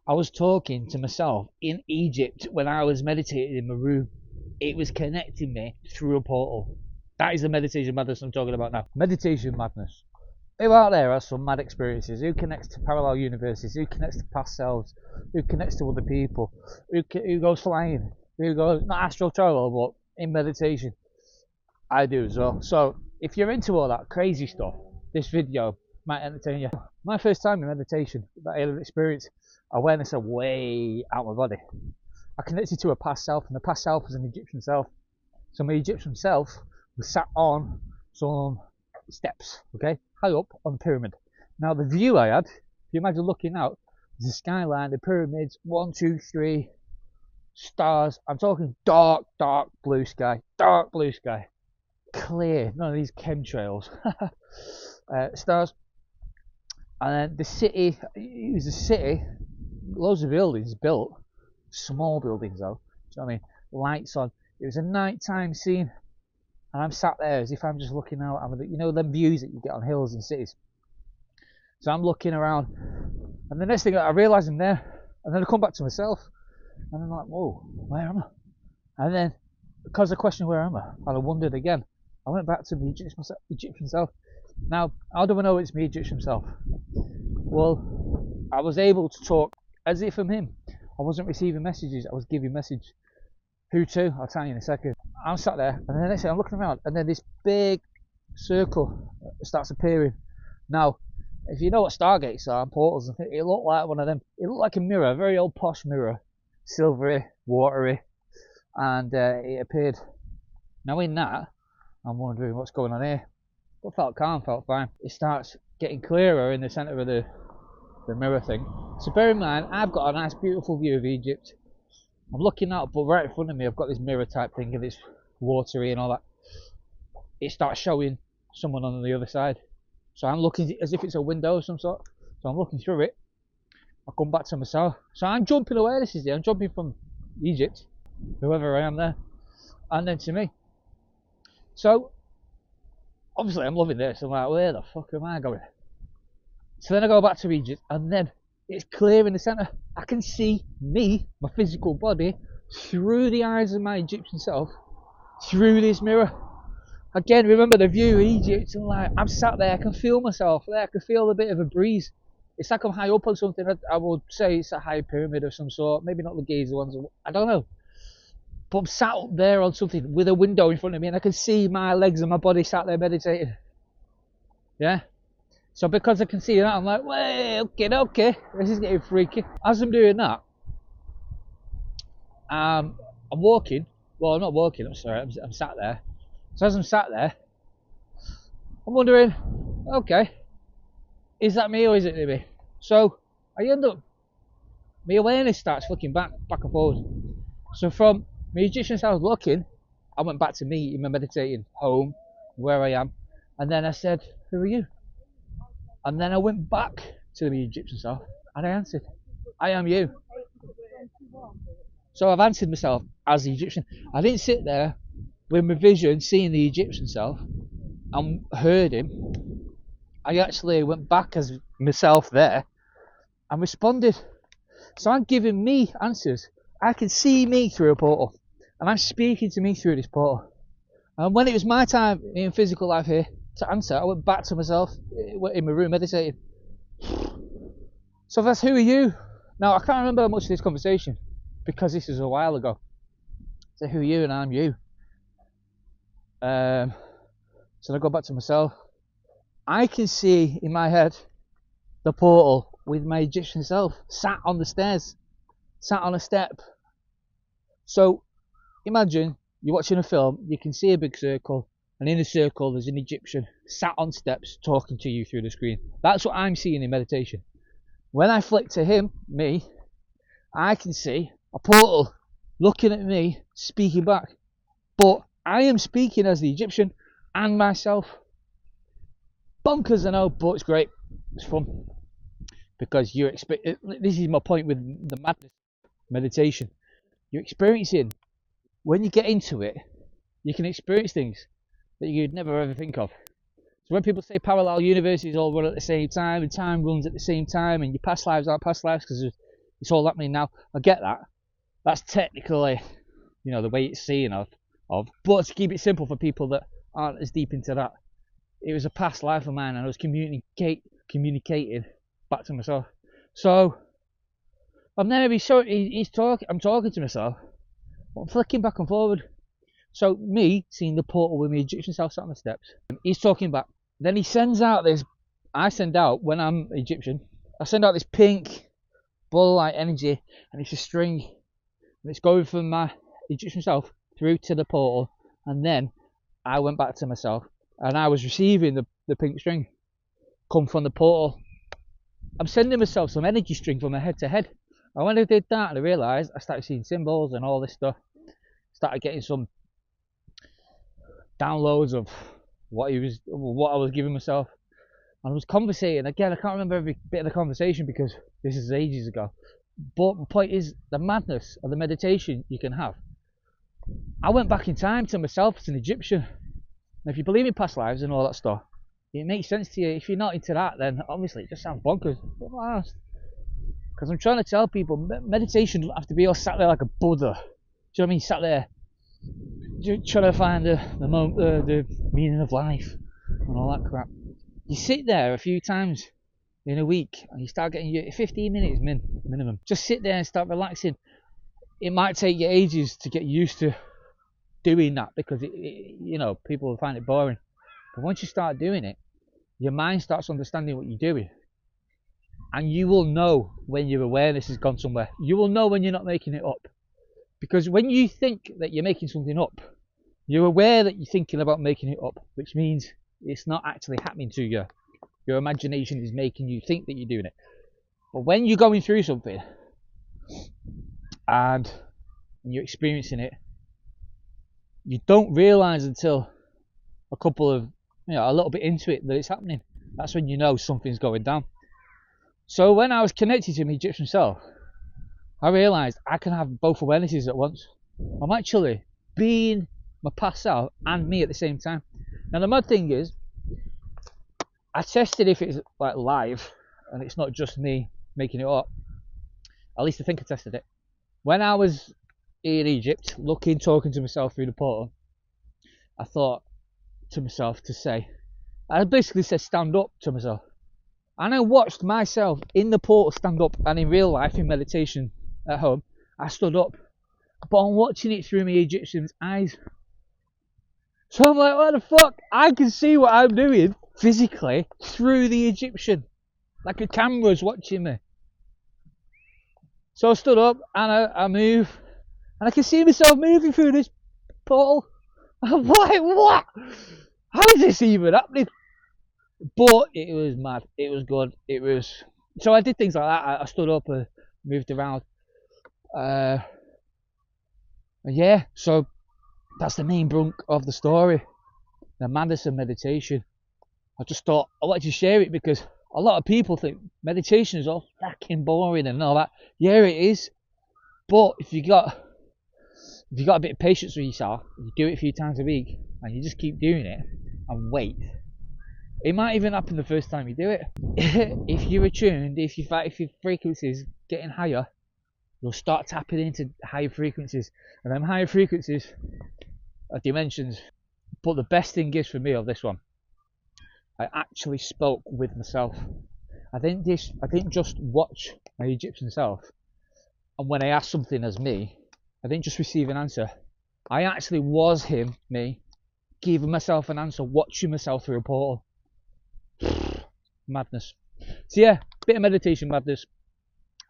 I was talking to myself in Egypt when I was meditating in my room. It was connecting me through a portal. That is the meditation madness I'm talking about now. Meditation madness. Who out there has some mad experiences? Who connects to parallel universes? Who connects to past selves? Who connects to other people? Who goes flying? Who goes, not astral travel, but in meditation? I do as well. So if you're into all that crazy stuff, this video might entertain you. My first time in meditation, that alien experience, awareness of way out of my body. I connected to a past self, and the past self was an Egyptian self. So my Egyptian self was sat on some steps, okay, high up on the pyramid. Now the view I had, if you imagine looking out, the skyline, the pyramids, 1, 2, 3 stars. I'm talking dark blue sky, clear, none of these chemtrails. Stars. And then the city, it was a city, loads of buildings built, small buildings though, do you know what I mean? Lights on. It was a nighttime scene, and I'm sat there as if I'm just looking out. You know them views that you get on hills and cities. So I'm looking around, and the next thing I realise I'm there, and then I come back to myself, and I'm like, whoa, where am I? And then, because I questioned where am I, and I wondered again, I went back to the Egyptian self. Now, how do I know it's me Egyptian self? Well, I was able to talk as if I'm him. I wasn't receiving messages, I was giving message. Who to? I'll tell you in a second. I'm sat there, and then next thing I'm looking around, and then this big circle starts appearing. Now, if you know what stargates are, portals, it looked like one of them. It looked like a mirror, a very old posh mirror, silvery, watery, and it appeared. Now in that, I'm wondering what's going on here. But felt calm, felt fine. It starts getting clearer in the centre of the mirror thing. So bear in mind, I've got a nice beautiful view of Egypt. I'm looking out, but right in front of me I've got this mirror type thing, and it's watery and all that. It starts showing someone on the other side. So I'm looking as if it's a window of some sort. So I'm looking through it. I come back to myself. So I'm jumping away, I'm jumping from Egypt, whoever I am there, and then to me. So obviously I'm loving this. I'm like, where the fuck am I going? So then I go back to Egypt, and then it's clear in the centre. I can see me, my physical body, through the eyes of my Egyptian self, through this mirror. Again, remember the view of Egypt, and like I'm sat there, I can feel myself there, I can feel a bit of a breeze. It's like I'm high up on something. I would say it's a high pyramid of some sort, maybe not the Giza ones, I don't know. But I'm sat up there on something with a window in front of me, and I can see my legs and my body sat there meditating. Yeah? So because I can see that, I'm like, well, okay, this is getting freaky. As I'm doing that, I'm walking. Well, I'm not walking, I'm sorry, I'm sat there. So as I'm sat there, I'm wondering, okay, is that me or is it me? So I end up, my awareness starts flicking back and forward. So from my Egyptian self looking, I went back to me in my meditating home, where I am, and then I said, who are you? And then I went back to the Egyptian self, and I answered, I am you. So I've answered myself as the Egyptian. I didn't sit there with my vision seeing the Egyptian self and heard him. I actually went back as myself there and responded. So I'm giving me answers. I can see me through a portal, and I'm speaking to me through this portal. And when it was my time in physical life here to answer, I went back to myself in my room meditating. So that's who are you? Now I can't remember much of this conversation because this was a while ago. So who are you? And I'm you. So I go back to myself. I can see in my head the portal with my Egyptian self sat on the stairs, sat on a step. So imagine you're watching a film, you can see a big circle, and in the circle there's an Egyptian sat on steps talking to you through the screen. That's what I'm seeing in meditation. When I flick to him, me, I can see a portal looking at me, speaking back. But I am speaking as the Egyptian and myself. Bonkers, I know, but it's great. It's fun. Because this is my point with the madness meditation. You're experiencing, when you get into it, you can experience things that you'd never ever think of. So when people say parallel universes all run at the same time, and time runs at the same time, and your past lives aren't past lives because there's it's all happening now. I get that. That's technically, you know, the way it's seen of. But to keep it simple for people that aren't as deep into that, it was a past life of mine, and I was communicating back to myself. So I'm there. I'm talking to myself. I'm flicking back and forward. So me seeing the portal with my Egyptian self sat on the steps. He's talking back. Then he sends out this. I send out, when I'm Egyptian, I send out this pink ball-like energy, and it's a string, and it's going from my Egyptian self through to the portal, and then I went back to myself, and I was receiving the pink string come from the portal. I'm sending myself some energy string from my head to head, and when I did that, and I realised, I started seeing symbols and all this stuff, started getting some downloads of what I was giving myself. And I was conversating again. I can't remember every bit of the conversation because this is ages ago. But the point is, the madness of the meditation you can have. I went back in time to myself as an Egyptian. And if you believe in past lives and all that stuff, it makes sense to you. If you're not into that, then obviously it just sounds bonkers. Because I'm trying to tell people, meditation doesn't have to be all sat there like a Buddha. Do you know what I mean? Sat there trying to find the meaning of life and all that crap. You sit there a few times in a week and you start getting your 15 minutes minimum. Just sit there and start relaxing. It might take you ages to get used to doing that because you know, people will find it boring. But once you start doing it, your mind starts understanding what you're doing, and you will know when your awareness has gone somewhere. You will know when you're not making it up, because when you think that you're making something up, you're aware that you're thinking about making it up, which means it's not actually happening to you. Your imagination is making you think that you're doing it. But when you're going through something and you're experiencing it, you don't realise until a little bit into it that it's happening. That's when you know something's going down. So when I was connected to my Egyptian self, I realised I can have both awarenesses at once. I'm actually being my past self and me at the same time. Now the mad thing is, I tested if it's like live and it's not just me making it up. At least I think I tested it. When I was in Egypt, talking to myself through the portal, I thought to myself to say, I basically said stand up to myself. And I watched myself in the portal stand up, and in real life, in meditation at home, I stood up. But I'm watching it through my Egyptian's eyes. So I'm like, what the fuck? I can see what I'm doing physically through the Egyptian. Like a camera's watching me. So I stood up and I move. And I can see myself moving through this portal. I'm like, what? How is this even happening? But it was mad. It was good. So I did things like that. I stood up and moved around. Yeah, so that's the main brunt of the story. The madness of meditation. I just thought I wanted to share it because a lot of people think meditation is all fucking boring and all that. Yeah, it is. But if you got a bit of patience with yourself, you do it a few times a week and you just keep doing it and wait. It might even happen the first time you do it. If you're attuned, if your frequencies getting higher, you'll start tapping into higher frequencies, and them higher frequencies are dimensions. But the best thing is for me of this one, I actually spoke with myself. I didn't just watch my Egyptian self, and when I asked something as me, I didn't just receive an answer. I actually was me, giving myself an answer, watching myself through a portal. Madness. So yeah, bit of meditation madness.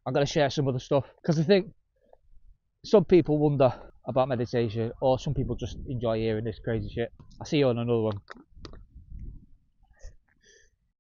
I'm going to share some other stuff because I think some people wonder about meditation, or some people just enjoy hearing this crazy shit. I'll see you on another one.